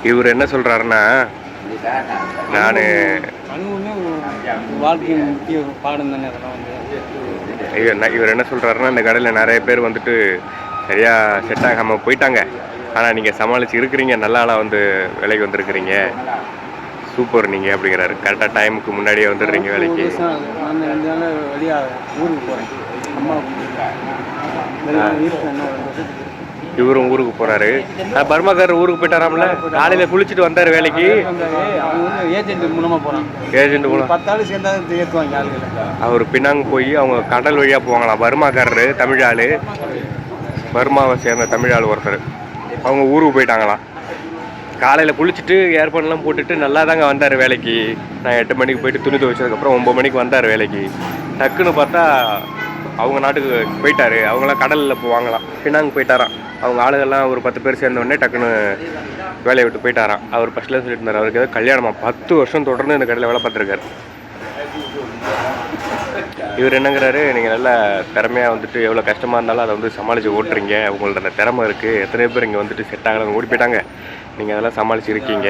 இவர் என்ன சொல்றாருன்னா, நான் வாழ்க்கையின் முக்கிய பாடம் தானே அதெல்லாம் வந்து. இவர் என்ன சொல்றாருன்னா, இந்த கடையில் நிறைய பேர் வந்துட்டு சரியாக செட் ஆகாமல் போயிட்டாங்க. ஆனால் நீங்கள் சமாளித்து இருக்கிறீங்க, நல்ல ஆளாக வந்து வேலைக்கு வந்திருக்கிறீங்க, சூப்பர் நீங்கள் அப்படிங்கிறாரு. கரெக்டாக டைமுக்கு முன்னாடியே வந்துடுறீங்க வேலைக்கு. நான் 2 நாள் வெளியாக ஊருக்கு போகிறேன், அம்மா இவரும் ஊருக்கு போகிறாரு. பர்மாக்காரர் ஊருக்கு போயிட்டாராம்ல, காலையில் குளிச்சுட்டு வந்தார் வேலைக்கு. அவங்க வந்து ஏஜென்ட் மூலமாக போகிறாங்க. ஏஜென்ட் மூலம் 10 ஆள் சேர்ந்தா ஏற்றுவாங்க ஆளுகளை. அவர் பின்னாங்க போய் அவங்க கடல் வழியாக போவாங்களாம். பர்மாக்காரரு தமிழ் ஆள், பர்மாவை சேர்ந்த தமிழ் ஆள் ஒருத்தர். அவங்க ஊருக்கு போயிட்டாங்களாம். காலையில் குளிச்சுட்டு ஏர்போன்லாம் போட்டுட்டு நல்லா தாங்க வந்தார் வேலைக்கு. நான் 8 மணிக்கு போயிட்டு துணி துவைச்சதுக்கப்புறம் 9 மணிக்கு வந்தார் வேலைக்கு. டக்குன்னு பார்த்தா அவங்க நாட்டுக்கு போயிட்டார். அவங்களாம் கடலில் போவாங்களாம், பின்னாங்க போயிட்டாராம். அவங்க ஆளுகள்லாம் ஒரு 10 பேர் சேர்ந்தோடனே டக்குன்னு வேலையை விட்டு போயிட்டாராம். அவர் ஃபஸ்ட்டில் சொல்லிட்டு இருந்தார், அவருக்கு ஏதோ கல்யாணமாக 10 வருஷம் தொடர்ந்து இந்த கடையில் வேலை பார்த்துருக்காரு. இவர் என்னங்கிறாரு, நீங்கள் நல்லா திறமையாக வந்துட்டு எவ்வளோ கஷ்டமாக இருந்தாலும் அதை வந்து சமாளித்து ஓட்டுறீங்க, உங்கள்ட்ட அந்த திறமை இருக்குது, எத்தனை பேர் இங்கே வந்துட்டு செட் ஆகலாம் ஓடி போயிட்டாங்க, நீங்கள் அதெல்லாம் சமாளித்து இருக்கீங்க,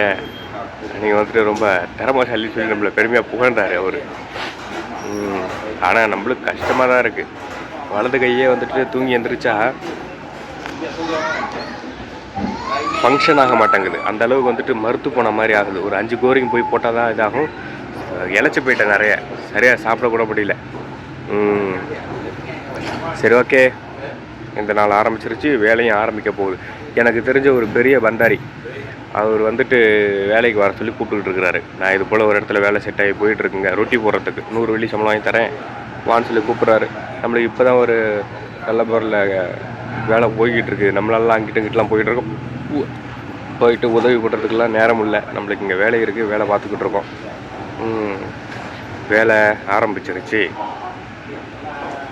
நீங்கள் வந்துட்டு ரொம்ப திறமைசாலி சொல்லி நம்மளை பெருமையாக புகழ்ந்தார் அவர். ஆனால் நம்மளுக்கு கஷ்டமாக தான் இருக்குது. வலது கையே வந்துட்டு தூங்கி எந்திரிச்சா ஃபங்க்ஷன் ஆக மாட்டேங்குது. அந்த அளவுக்கு வந்துட்டு மறுத்து போன மாதிரி ஆகுது. ஒரு 5 கோரிங் போய் போட்டால் தான் இதாகும். இழைச்சி போயிட்டேன் நிறைய, சரியாக சாப்பிடக்கூட முடியல. சரி, ஓகே, இந்த நாள் ஆரம்பிச்சிருச்சு, வேலையும் ஆரம்பிக்க போகுது. எனக்கு தெரிஞ்ச ஒரு பெரிய பந்தாரி, அவர் வந்துட்டு வேலைக்கு வர சொல்லி கூப்பிட்டுக்கிட்டு இருக்கிறாரு. நான் இது போல் ஒரு இடத்துல வேலை செட் ஆகி போயிட்டுருக்குங்க, ரொட்டி போடுறதுக்கு 100 வெள்ளி சம்பளம் வாங்கி தரேன் வான்னு சொல்லி கூப்பிட்றாரு. நம்மளுக்கு இப்போ தான் ஒரு நல்ல பொருளில் வேலை போய்கிட்டு இருக்குது. நம்மளாலாம் அங்கிட்டலாம் போய்கிட்டுருக்கோம். போயிட்டு உதவி பண்ணுறதுக்கெல்லாம் நேரம் இல்லை. நம்மளுக்கு இங்கே வேலை இருக்குது, வேலை பார்த்துக்கிட்டு இருக்கோம். வேலை ஆரம்பிச்சிருச்சு.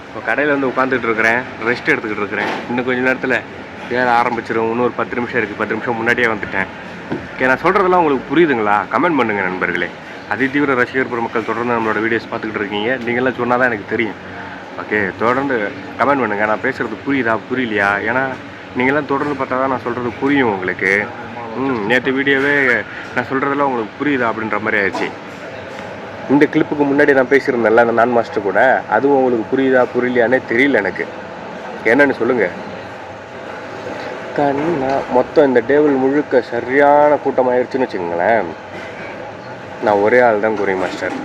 இப்போ கடையில் வந்து உட்காந்துக்கிட்டு இருக்கிறேன், ரெஸ்ட் எடுத்துக்கிட்டு இருக்கிறேன். இன்னும் கொஞ்சம் நேரத்தில் வேலை ஆரம்பிச்சிடும். இன்னும் ஒரு 10 நிமிஷம் இருக்குது. 10 நிமிஷம் முன்னாடியே வந்துட்டேன். ஓகே, நான் சொல்கிறதெல்லாம் உங்களுக்கு புரியுதுங்களா? கமெண்ட் பண்ணுங்கள் நண்பர்களே. தீவிர ரசிகர் பெருமக்கள் தொடர்ந்து நம்மளோட வீடியோஸ் பார்த்துக்கிட்டு இருக்கீங்க. நீங்களாம் சொன்னால் தான் எனக்கு தெரியும். ஓகே, தொடர்ந்து கமெண்ட் பண்ணுங்கள். நான் பேசுகிறது புரியுதா புரியலையா? ஏன்னா நீங்களாம் தொடர்ந்து பார்த்தா தான் நான் சொல்கிறது புரியும் உங்களுக்கு. நேற்று வீடியோவே நான் சொல்கிறதெல்லாம் உங்களுக்கு புரியுதா அப்படின்ற மாதிரி ஆயிடுச்சு. இந்த கிளிப்புக்கு முன்னாடி நான் பேசியிருந்தேன்ல அந்த நான் மாஸ்டர் கூட, அதுவும் உங்களுக்கு புரியுதா புரியலையானே தெரியல எனக்கு. என்னன்னு சொல்லுங்கள். கண்ணா மொத்தம் இந்த டேபிள் முழுக்க சரியான கூட்டமாயிருச்சுன்னு வச்சுக்கோங்களேன். நான் ஒரே ஆள் தான் குரி மாஸ்டர்.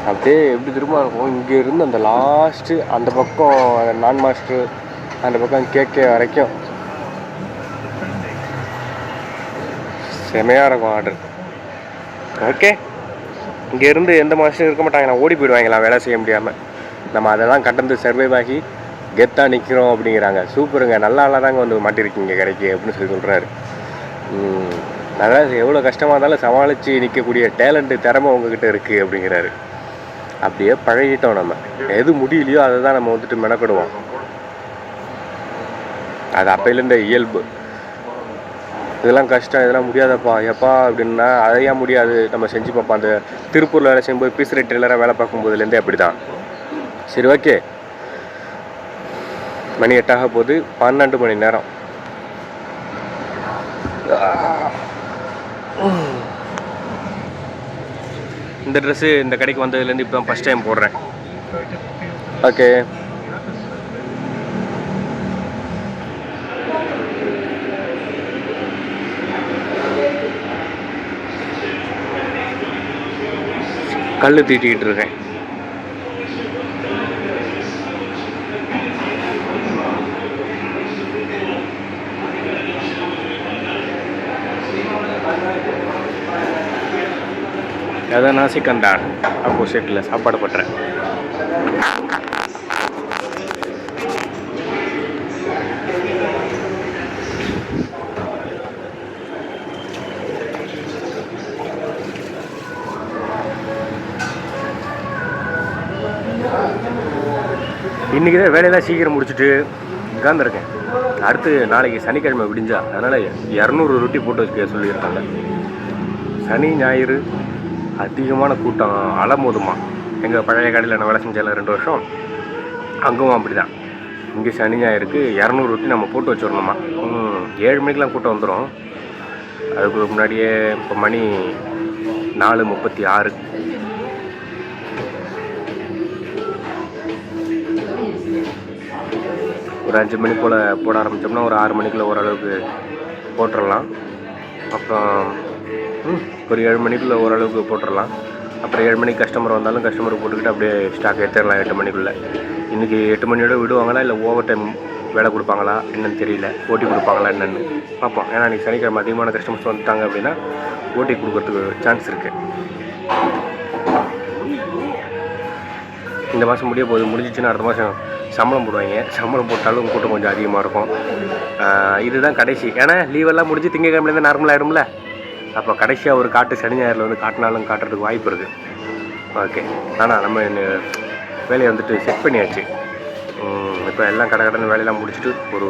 அப்படியே எப்படி திரும்ப இருக்கும், இங்கே இருந்து அந்த லாஸ்ட்டு அந்த பக்கம் நான் மாஸ்டர், அந்த பக்கம் கேட்க வரைக்கும் செமையாக இருக்கும் ஆர்டர். ஓகே, இங்கேருந்து எந்த மாஸ்டரும் இருக்க மாட்டாங்க, நான் ஓடி போயிடுவாங்களாம் வேலை செய்ய முடியாமல். நம்ம அதெல்லாம் கடந்து சர்வைவ் ஆகி கெத்தாக நிற்கிறோம் அப்படிங்கிறாங்க. சூப்பருங்க, நல்லா தாங்க வந்து மாட்டிருக்கீங்க கடைக்கு அப்படின்னு சொல்லி சொல்கிறாரு. நல்லா எவ்வளோ கஷ்டமாக இருந்தாலும் சமாளித்து நிற்கக்கூடிய டேலண்ட்டு திறமை உங்ககிட்ட இருக்குது அப்படிங்கிறாரு. அப்படியே பழகிட்டோம். நம்ம எது முடியலையோ அதை தான் நம்ம வந்துட்டு மெனக்கிடுவோம். அது அப்பையிலேருந்த இயல்பு. இதெல்லாம் கஷ்டம், இதெல்லாம் முடியாதப்பா எப்பா அப்படின்னா அதையா முடியாது நம்ம செஞ்சு பார்ப்போம். அந்த திருப்பூரில் வேலை செய்யும்போது பீஸ் ரேட் டெய்லராக வேலை பார்க்கும்போதுலேருந்தே அப்படி தான். சரி, ஓகே, மணி 8 ஆக போகுது. 12 மணி நேரம். இந்த ட்ரெஸ்ஸு இந்த கடைக்கு வந்ததுலேருந்து இப்போ தான் ஃபஸ்ட் டைம் போடுறேன். ஓகே, கல் தீட்டிக்கிட்டு இருக்கேன். அதான் நாசிகந்தான் ஆப்போசிட்டில் சாப்பாடு பண்ணுறேன். இன்றைக்கி தான் வேலையெல்லாம் சீக்கிரம் முடிச்சுட்டு உட்காந்துருக்கேன். அடுத்து நாளைக்கு சனிக்கிழமை விடிஞ்சா, அதனால் 200 ரொட்டி போட்டு வச்சுக்க சொல்லியிருக்காங்க. சனி ஞாயிறு அதிகமான கூட்டம் அலமோதுமா. எங்கள் பழைய கடையில் நான் வேலை செஞ்சால 2 வருஷம், அங்கவும் அப்படி தான். இங்கே சனி ஞாயிறுக்கு 200 ரொட்டி நம்ம போட்டு வச்சிடணுமா. 7 மணிக்கெலாம் கூட்டம் வந்துடும். அதுக்கு முன்னாடியே இப்போ மணி 4:36. ஒரு 5 மணி போல் போட ஆரம்பித்தோம்னா ஒரு 6 மணிக்குள்ளே ஓரளவுக்கு போட்டுடலாம். அப்புறம் ஒரு 7 மணிக்குள்ளே ஓரளவுக்கு போட்டுடலாம். அப்புறம் 7 மணிக்கு கஸ்டமர் வந்தாலும் கஸ்டமருக்கு போட்டுக்கிட்டு அப்படியே ஸ்டாக் ஏற்றிடலாம் 8 மணிக்குள்ளே. இன்றைக்கி 8 மணியோட விடுவாங்களா இல்லை ஓவர் டைம் வேலை கொடுப்பாங்களா என்னென்னு தெரியல, ஓட்டி கொடுப்பாங்களா என்னென்னு பார்ப்போம். ஏன்னா இன்றைக்கி சனிக்கிழமை அதிகமான கஸ்டமர்ஸ் வந்துட்டாங்க அப்படின்னா ஓட்டி கொடுக்கறதுக்கு சான்ஸ் இருக்குது. இந்த மாதம் முடிய போகுது, முடிஞ்சிச்சுன்னா அடுத்த மாதம் சம்பளம் போடுவாங்க. சம்பளம் போட்டாலும் கூட்டம் கொஞ்சம் அதிகமாக இருக்கும். இதுதான் கடைசி, ஏன்னா லீவெல்லாம் முடிஞ்சு திங்கக்கிழமையிலேருந்து நார்மல் ஆகிடும்ல. அப்போ கடைசியாக ஒரு காட்டு சனி ஞாயிறில் வந்து காட்டினாலும் காட்டுறதுக்கு வாய்ப்பு இருக்குது. ஓகே, ஆனால் நம்ம வேலையை வந்துட்டு செட் பண்ணியாச்சு. இப்போ எல்லாம் கடை வேலையெல்லாம் முடிச்சுட்டு ஒரு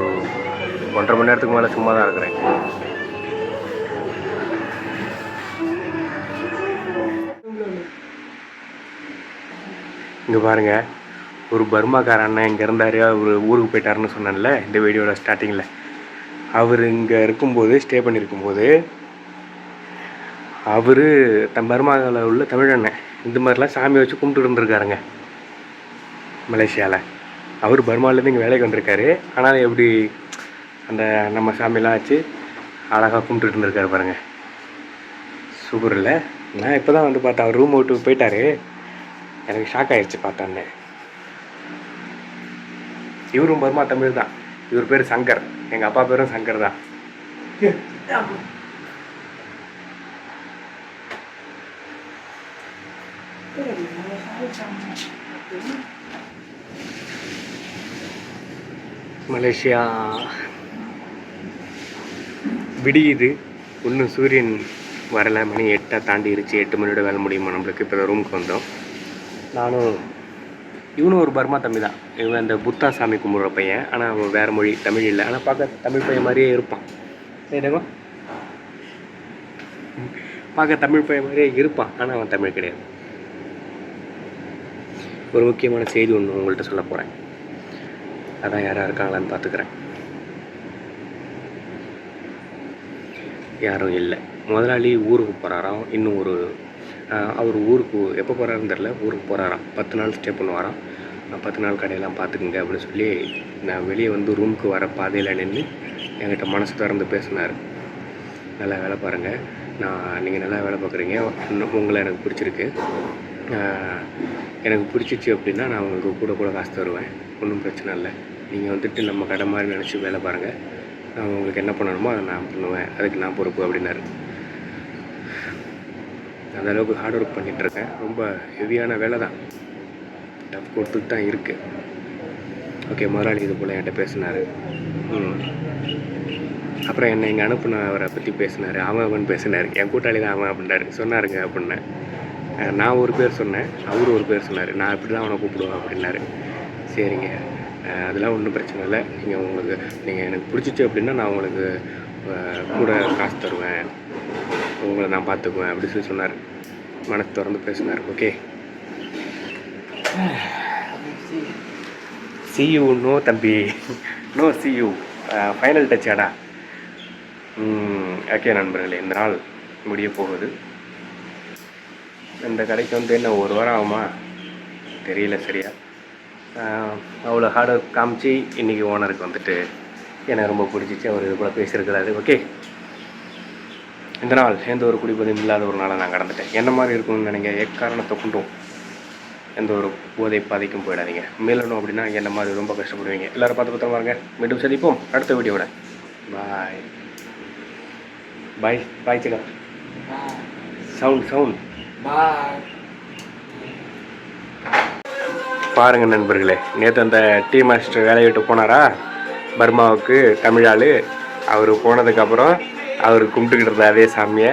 1.5 மணி நேரத்துக்கு மேலே சும்மா தான் இருக்கிறேன். இங்கே பாருங்கள், ஒரு பர்மாக்கார அண்ணன் இங்கே இருந்தார். அவர் ஊருக்கு போயிட்டாருன்னு சொன்னேன்ல இந்த வீடியோட ஸ்டார்டிங்கில். அவர் இங்கே இருக்கும்போது, ஸ்டே பண்ணியிருக்கும்போது, அவர் பர்மாவில் உள்ள தமிழ் அண்ணன் இந்த மாதிரிலாம் சாமி வச்சு கும்பிட்டு இருந்திருக்காருங்க மலேசியாவில். அவர் பர்மாவிலேருந்து இங்கே வேலைக்கு வந்திருக்காரு. ஆனால் எப்படி அந்த நம்ம சாமியெல்லாம் வச்சு அழகாக கும்பிட்டு இருந்திருக்காரு பாருங்கள். சூப்பர் இல்லை? நான் இப்போ தான் வந்து பார்த்தேன். அவர் ரூம் விட்டு போயிட்டார். எனக்கு ஷாக் ஆகிடுச்சு பார்த்தானே. இவரும் பர்மா தமிழ் தான். இவர் பேர் சங்கர், எங்கள் அப்பா பேரும் சங்கர் தான். மலேசியா விடியுது, இன்னும் சூரியன் வரலை. மணி 8 தாண்டிருச்சு. 8 மணியோட வேலை முடியுமா நம்மளுக்கு. இப்போ ரூமுக்கு வந்தோம். நானும் இவனும் ஒரு பர்மா தம்பி தான். இவன் அந்த புத்தா சாமி கும்பிட்ற பையன். ஆனால் அவன் வேறு மொழி, தமிழ் இல்லை. ஆனால் பார்க்க தமிழ் பையன் மாதிரியே இருப்பான். சரிங்க, பார்க்க தமிழ் பையன் மாதிரியே இருப்பான். ஆனால் அவன் தமிழ் கிடையாது. ஒரு முக்கியமான செய்தி ஒன்று உங்கள்கிட்ட சொல்ல போகிறேன். அதான் யாராக இருக்காங்களான்னு பார்த்துக்கிறேன். யாரும் இல்லை. முதலாளி ஊருக்கு போகிறாராம். இன்னும் அவர் ஊருக்கு எப்போ போகிறாருன்னு தெரில. ஊருக்கு போகிறாராம். 10 நாள் ஸ்டே பண்ணுவாராம். 10 நாள் கடையெல்லாம் பார்த்துக்குங்க அப்படின்னு சொல்லி நான் வெளியே வந்து ரூமுக்கு வர பாதையில் நின்று என்கிட்ட மனசு திறந்து பேசினார். நல்லா வேலை பாருங்கள், நீங்கள் நல்லா வேலை பார்க்குறீங்க, உங்களை எனக்கு பிடிச்சிருக்கு, எனக்கு பிடிச்சிச்சு அப்படின்னா நான் உங்களுக்கு கூட காசு தருவேன், ஒன்றும் பிரச்சனை இல்லை. நீங்கள் வந்துட்டு நம்ம கடை மாதிரி நினச்சி வேலை பாருங்கள், நான் உங்களுக்கு என்ன பண்ணணுமோ அதை நான் பண்ணுவேன், அதுக்கு நான் பொறுப்பு அப்படின்னாரு. அந்தளவுக்கு ஹார்ட் ஒர்க் பண்ணிகிட்ருக்கேன். ரொம்ப ஹெவியான வேலை தான், டஃப் கொடுத்துட்டு தான் இருக்குது. ஓகே, முதலாளி இது போல் என்கிட்ட பேசினார். அப்புறம் என்னை இங்கே அனுப்புனவரை பற்றி பேசினார். அவன் பேசினார். என் கூட்டாளி தான் அவன் அப்படின்னாரு. சொன்னாருங்க அப்படின்னேன். நான் ஒரு பேர் சொன்னேன், அவர் ஒரு பேர் சொன்னார். நான் இப்படி தான் அவனை கூப்பிடுவேன் அப்படின்னாரு. சரிங்க, அதெல்லாம் ஒன்றும் பிரச்சனை இல்லை. நீங்கள் எனக்கு பிடிச்சிச்சு அப்படின்னா நான் உங்களுக்கு கூட காசு தருவேன், உங்களை நான் பார்த்துக்குவேன் அப்படி சொல்லி சொன்னார். மனசு திறந்து பேசினார். ஓகே, see you நோ தம்பி, நோ see you, ஃபைனல் டச்சாடா. ஓகே நண்பர்களே, இந்த நாள் முடிய போகுது. இந்த கடைக்கு வந்து என்ன 1 வாரம் ஆகுமா தெரியல சரியா. அவ்வளோ ஹார்ட் ஒர்க் காமிச்சு இன்றைக்கி ஓனருக்கு வந்துட்டு எனக்கு ரொம்ப பிடிச்சிச்சு. அவர் இது போல் பேசியிருக்கிறாரு. ஓகே, இந்த நாள் எந்த ஒரு குடிப்பதும் இல்லாத ஒரு நாளை நான் கடந்துட்டேன். என்ன மாதிரி இருக்கும்னு நினைங்க. எக்காரணத்தை கொண்டும் எந்த ஒரு போதை பாதைக்கும் போயிடாதீங்க. மேலணும் அப்படின்னா என்ன மாதிரி ரொம்ப கஷ்டப்படுவீங்க. எல்லோரும் பார்த்து பத்திரமா இருங்க. மீண்டும் சந்திப்போம் அடுத்த வீடியோட. பாய் பாய் பாய் சிக்கா. சவுண்ட் பாருங்கள் நண்பர்களே, நேற்று அந்த டீ மாஸ்டர் வேலையை விட்டு போனாரா பர்மாவுக்கு, தமிழாள். அவர் போனதுக்கப்புறம் அவர் கும்பிட்டுக்கிட்டு இருந்த அதே சாமியை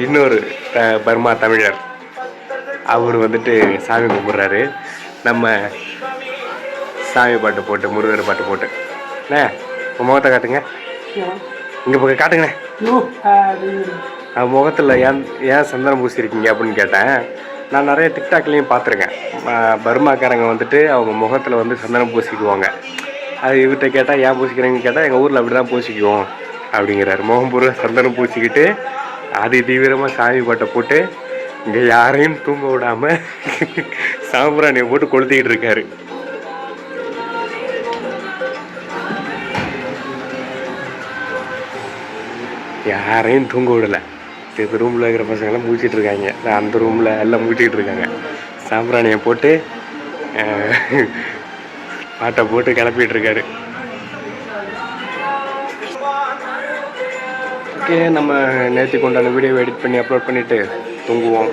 இன்னொரு பர்மா தமிழர் அவர் வந்துட்டு சாமி கும்பிட்றாரு. நம்ம சாமி பாட்டு போட்டு, முருகர் பாட்டு போட்டு. முகத்தை காட்டுங்க, இங்கே போய் காட்டுங்கண்ணே. முகத்தில் ஏன் சந்தனம் பூசிருக்கீங்க அப்படின்னு கேட்டேன். நான் நிறைய டிக்டாக்லேயும் பார்த்துருக்கேன். பர்மாக்காரங்க வந்துட்டு அவங்க முகத்தில் வந்து சந்தனம் பூசிக்குவாங்க. அது இவர்கிட்ட கேட்டால் ஏன் பூசிக்கிறீங்கன்னு கேட்டால் எங்கள் ஊரில் அப்படி தான் பூசிக்குவோம் அப்படிங்கிறாரு. முகம் பூரா சந்தனம் பூசிக்கிட்டு அது தீவிரமாக சாமி பாட்டை போட்டு இங்கே யாரையும் தூங்க விடாமல் சாம்பிராணியை போட்டு கொளுத்திக்கிட்டு இருக்காரு. யாரையும் தூங்க விடலை. இந்த ரூமில் இருக்கிற பசங்களாம் மூச்சிட்டு இருக்காங்க. அந்த ரூமில் எல்லாம் மூச்சிக்கிட்டு இருக்காங்க. சாம்பிராணியை போட்டு பாட்டை போட்டு கிளப்பிட்டு இருக்காரு. ஓகே, நம்ம நேற்று கொண்டான வீடியோவை எடிட் பண்ணி அப்லோட் பண்ணிவிட்டு தூங்குவோம்.